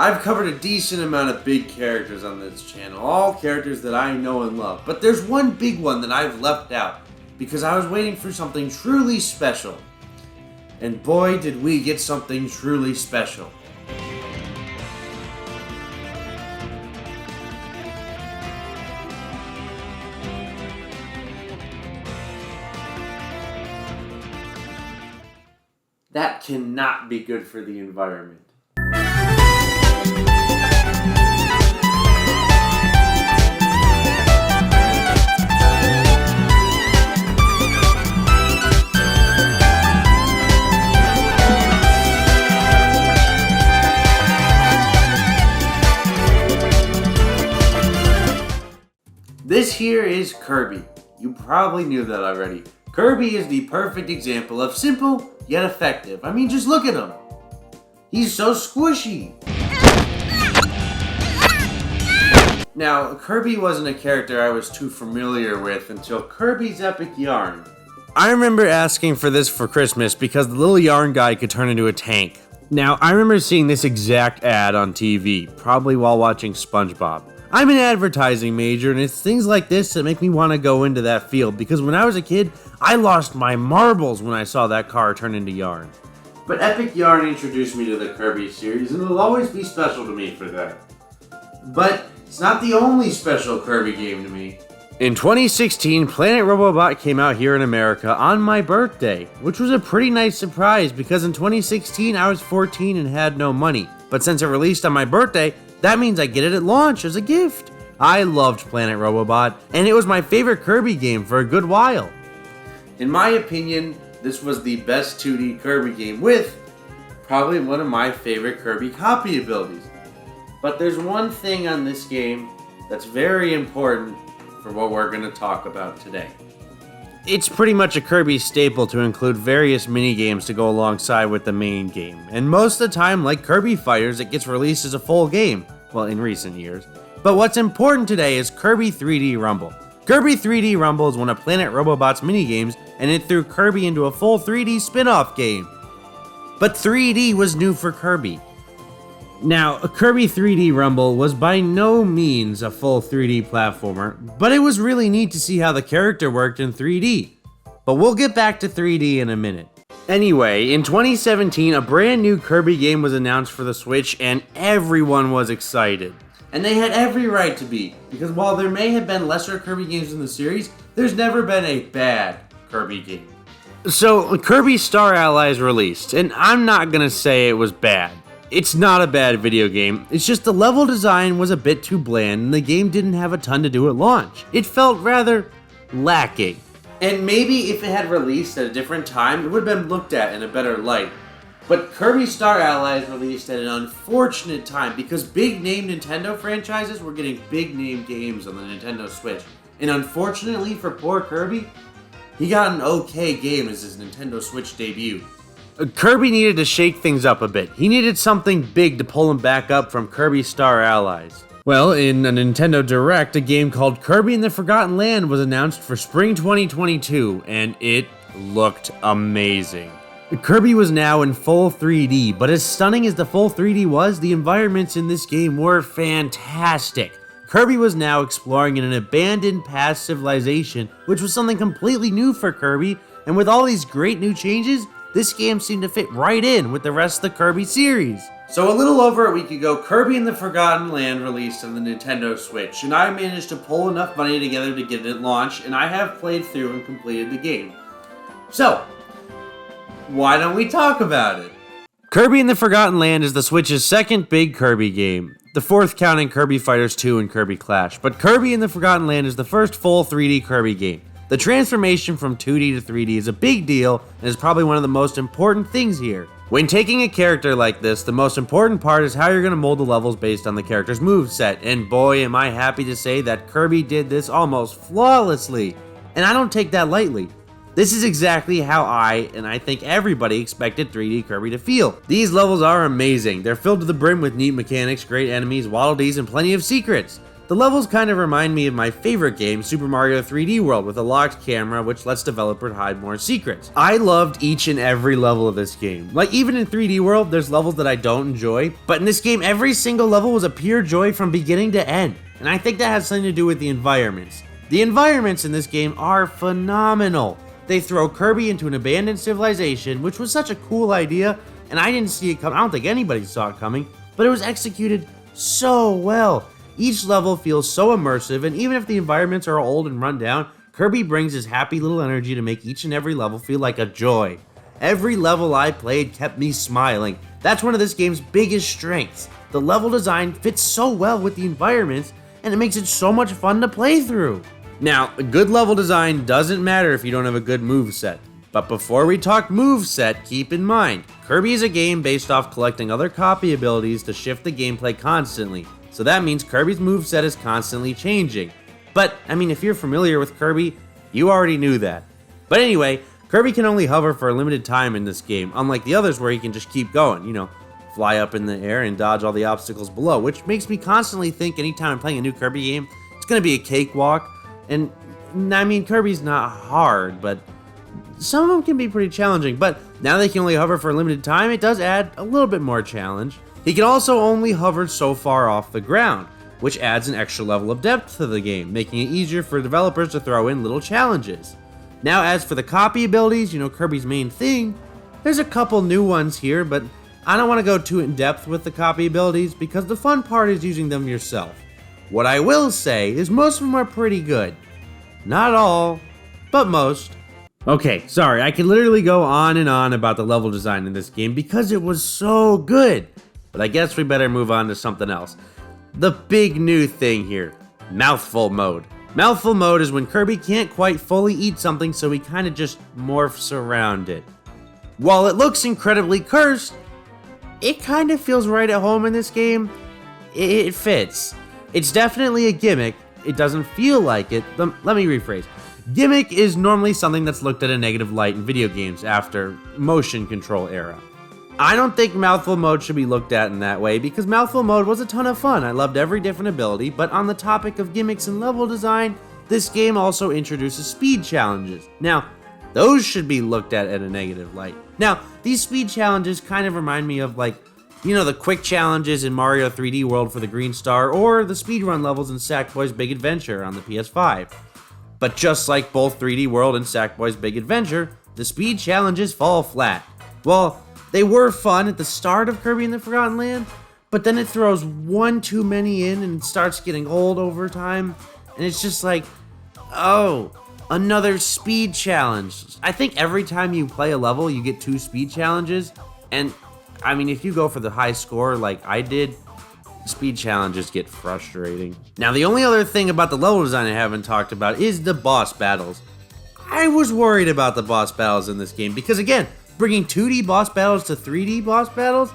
I've covered a decent amount of big characters on this channel, all characters that I know and love, but there's one big one that I've left out because I was waiting for something truly special. And boy, did we get something truly special. That cannot be good for the environment. This here is Kirby. You probably knew that already. Kirby is the perfect example of simple yet effective. I mean, just look at him. He's so squishy. Now, Kirby wasn't a character I was too familiar with until Kirby's Epic Yarn. I remember asking for this for Christmas because the little yarn guy could turn into a tank. Now, I remember seeing this exact ad on TV, probably while watching SpongeBob. I'm an advertising major, and it's things like this that make me want to go into that field, because when I was a kid, I lost my marbles when I saw that car turn into yarn. But Epic Yarn introduced me to the Kirby series, and it'll always be special to me for that. But it's not the only special Kirby game to me. In 2016, Planet Robobot came out here in America on my birthday, which was a pretty nice surprise because in 2016 I was 14 and had no money. But since it released on my birthday, that means I get it at launch as a gift. I loved Planet Robobot, and it was my favorite Kirby game for a good while. In my opinion, this was the best 2D Kirby game with probably one of my favorite Kirby copy abilities. But there's one thing on this game that's very important for what we're going to talk about today. It's pretty much a Kirby staple to include various mini-games to go alongside with the main game, and most of the time, like Kirby Fighters, it gets released as a full game, well, in recent years. But what's important today is Kirby 3D Rumble. Kirby 3D Rumble is one of Planet Robobot's mini-games, and it threw Kirby into a full 3D spin-off game. But 3D was new for Kirby. Now, Kirby 3D Rumble was by no means a full 3D platformer, but it was really neat to see how the character worked in 3D. But we'll get back to 3D in a minute. Anyway, in 2017, a brand new Kirby game was announced for the Switch, and everyone was excited. And they had every right to be, because while there may have been lesser Kirby games in the series, there's never been a bad Kirby game. So, Kirby Star Allies released, and I'm not gonna say it was bad. It's not a bad video game, it's just the level design was a bit too bland and the game didn't have a ton to do at launch. It felt rather lacking. And maybe if it had released at a different time, it would have been looked at in a better light. But Kirby Star Allies released at an unfortunate time because big name Nintendo franchises were getting big name games on the Nintendo Switch. And unfortunately for poor Kirby, he got an okay game as his Nintendo Switch debut. Kirby needed to shake things up a bit. He needed something big to pull him back up from Kirby Star Allies. Well, in a Nintendo Direct, a game called Kirby and the Forgotten Land was announced for spring 2022, and it looked amazing. Kirby was now in full 3D, but as stunning as the full 3D was, the environments in this game were fantastic. Kirby was now exploring in an abandoned past civilization, which was something completely new for Kirby, and with all these great new changes, this game seemed to fit right in with the rest of the Kirby series. So a little over a week ago, Kirby and the Forgotten Land released on the Nintendo Switch, and I managed to pull enough money together to get it at launch, and I have played through and completed the game. So, why don't we talk about it? Kirby and the Forgotten Land is the Switch's second big Kirby game, the fourth counting Kirby Fighters 2 and Kirby Clash, but Kirby and the Forgotten Land is the first full 3D Kirby game. The transformation from 2D to 3D is a big deal and is probably one of the most important things here. When taking a character like this, the most important part is how you're going to mold the levels based on the character's moveset, and boy am I happy to say that Kirby did this almost flawlessly, and I don't take that lightly. This is exactly how and I think everybody expected 3D Kirby to feel. These levels are amazing. They're filled to the brim with neat mechanics, great enemies, waddle dees, and plenty of secrets. The levels kind of remind me of my favorite game, Super Mario 3D World, with a locked camera which lets developers hide more secrets. I loved each and every level of this game. Like, even in 3D World, there's levels that I don't enjoy, but in this game, every single level was a pure joy from beginning to end. And I think that has something to do with the environments. The environments in this game are phenomenal. They throw Kirby into an abandoned civilization, which was such a cool idea, and I didn't see it coming. I don't think anybody saw it coming, but it was executed so well. Each level feels so immersive, and even if the environments are old and run down, Kirby brings his happy little energy to make each and every level feel like a joy. Every level I played kept me smiling. That's one of this game's biggest strengths. The level design fits so well with the environments, and it makes it so much fun to play through. Now, a good level design doesn't matter if you don't have a good moveset. But before we talk moveset, keep in mind, Kirby is a game based off collecting other copy abilities to shift the gameplay constantly. So that means Kirby's moveset is constantly changing. But, I mean, if you're familiar with Kirby, you already knew that. But anyway, Kirby can only hover for a limited time in this game, unlike the others where he can just keep going, fly up in the air and dodge all the obstacles below, which makes me constantly think anytime I'm playing a new Kirby game, it's gonna be a cakewalk. And, I mean, Kirby's not hard, but some of them can be pretty challenging. But now they can only hover for a limited time, it does add a little bit more challenge. He can also only hover so far off the ground, which adds an extra level of depth to the game, making it easier for developers to throw in little challenges. Now, as for the copy abilities, Kirby's main thing, there's a couple new ones here, but I don't want to go too in depth with the copy abilities because the fun part is using them yourself. What I will say is most of them are pretty good. Not all, but most. Okay, sorry, I could literally go on and on about the level design in this game because it was so good. But I guess we better move on to something else. The big new thing here, mouthful mode. Mouthful mode is when Kirby can't quite fully eat something, so he kind of just morphs around it. While it looks incredibly cursed, it kind of feels right at home in this game. It fits. It's definitely a gimmick. It doesn't feel like it. Let me rephrase. Gimmick is normally something that's looked at a negative light in video games after motion control era. I don't think mouthful mode should be looked at in that way because mouthful mode was a ton of fun. I loved every different ability, but on the topic of gimmicks and level design, this game also introduces speed challenges. Now, those should be looked at a negative light. Now, these speed challenges kind of remind me of the quick challenges in Mario 3D World for the Green Star or the speedrun levels in Sackboy's Big Adventure on the PS5. But just like both 3D World and Sackboy's Big Adventure, the speed challenges fall flat. Well, they were fun at the start of Kirby and the Forgotten Land, but then it throws one too many in and starts getting old over time, and it's just like, oh, another speed challenge. I think every time you play a level, you get 2 speed challenges, and I mean, if you go for the high score like I did, speed challenges get frustrating. Now, the only other thing about the level design I haven't talked about is the boss battles. I was worried about the boss battles in this game because, again, bringing 2D boss battles to 3D boss battles,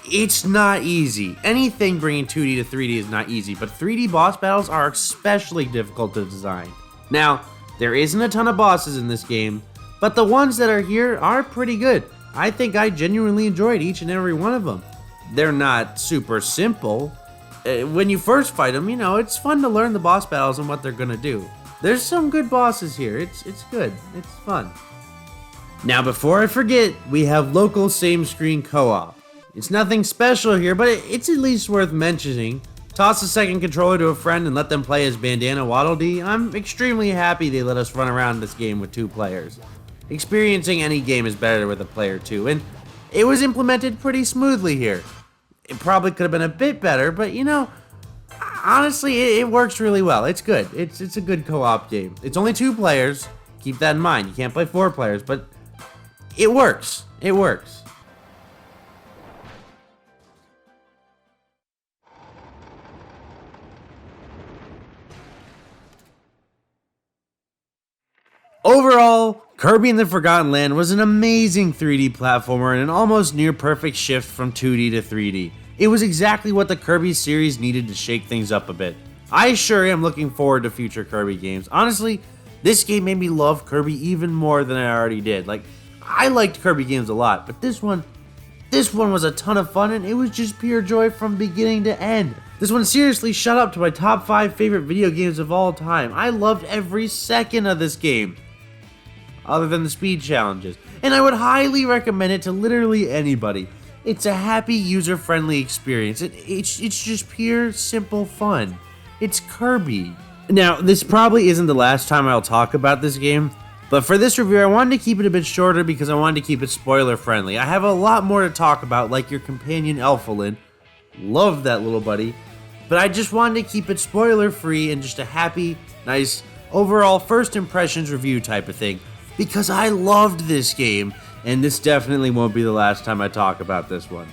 it's not easy. Anything bringing 2D to 3D is not easy, but 3D boss battles are especially difficult to design. Now, there isn't a ton of bosses in this game, but the ones that are here are pretty good. I think I genuinely enjoyed each and every one of them. They're not super simple. When you first fight them, it's fun to learn the boss battles and what they're gonna do. There's some good bosses here. It's good. It's fun. Now, before I forget, we have local same-screen co-op. It's nothing special here, but it's at least worth mentioning. Toss a second controller to a friend and let them play as Bandana Waddle Dee. I'm extremely happy they let us run around this game with 2 players. Experiencing any game is better with a player too, and it was implemented pretty smoothly here. It probably could have been a bit better, but honestly, it works really well. It's good. It's a good co-op game. It's only 2 players. Keep that in mind. You can't play 4 players, but it works. It works. Overall, Kirby and the Forgotten Land was an amazing 3D platformer and an almost near perfect shift from 2D to 3D. It was exactly what the Kirby series needed to shake things up a bit. I sure am looking forward to future Kirby games. Honestly, this game made me love Kirby even more than I already did. I liked Kirby games a lot, but this one was a ton of fun and it was just pure joy from beginning to end. This one seriously shot up to my top 5 favorite video games of all time. I loved every second of this game, other than the speed challenges, and I would highly recommend it to literally anybody. It's a happy, user-friendly experience. It's just pure, simple fun. It's Kirby. Now, this probably isn't the last time I'll talk about this game, but for this review, I wanted to keep it a bit shorter because I wanted to keep it spoiler-friendly. I have a lot more to talk about, like your companion Alivel. Love that little buddy. But I just wanted to keep it spoiler-free and just a happy, nice, overall first impressions review type of thing, because I loved this game, and this definitely won't be the last time I talk about this one.